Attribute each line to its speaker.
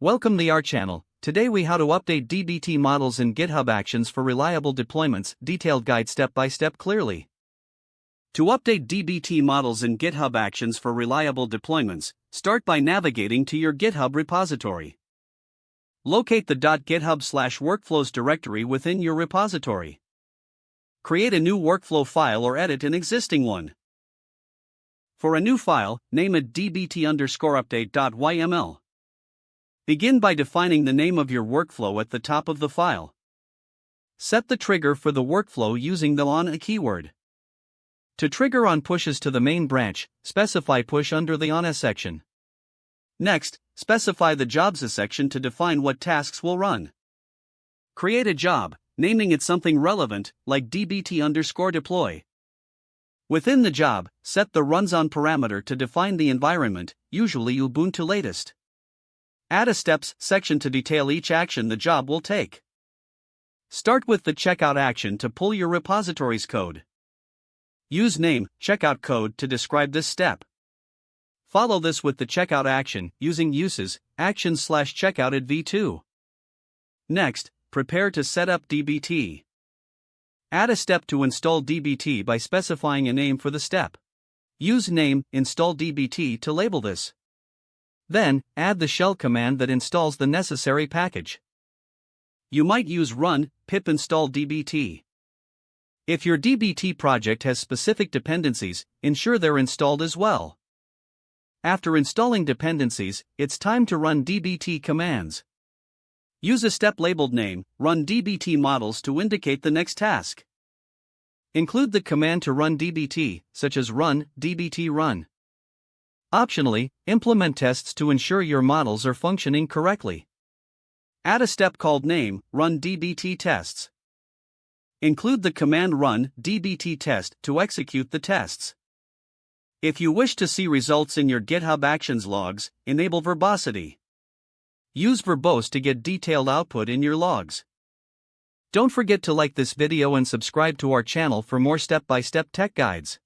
Speaker 1: Welcome to our channel. Today we how to update DBT models in GitHub Actions for reliable deployments, detailed guide step by step clearly. To update DBT models in GitHub Actions for reliable deployments, start by navigating to your GitHub repository. Locate the .github/workflows directory within your repository. Create a new workflow file or edit an existing one. For a new file, name it dbt_update.yml. Begin by defining the name of your workflow at the top of the file. Set the trigger for the workflow using the on keyword. To trigger on pushes to the main branch, specify push under the on section. Next, specify the jobs section to define what tasks will run. Create a job, naming it something relevant, like dbt_deploy. Within the job, set the runs on parameter to define the environment, usually Ubuntu latest. Add a steps section to detail each action the job will take. Start with the checkout action to pull your repository's code. Use name checkout code to describe this step. Follow this with the checkout action using uses actions/checkout at v2. Next, prepare to set up DBT. Add a step to install DBT by specifying a name for the step. Use name install DBT to label this. Then, add the shell command that installs the necessary package. You might use run pip install dbt. If your DBT project has specific dependencies, ensure they're installed as well. After installing dependencies, it's time to run DBT commands. Use a step labeled name, run DBT models to indicate the next task. Include the command to run DBT, such as run dbt run. Optionally, implement tests to ensure your models are functioning correctly. Add a step called name, run dbt tests. Include the command run dbt test to execute the tests. If you wish to see results in your GitHub Actions logs, enable verbosity. Use verbose to get detailed output in your logs. Don't forget to like this video and subscribe to our channel for more step-by-step tech guides.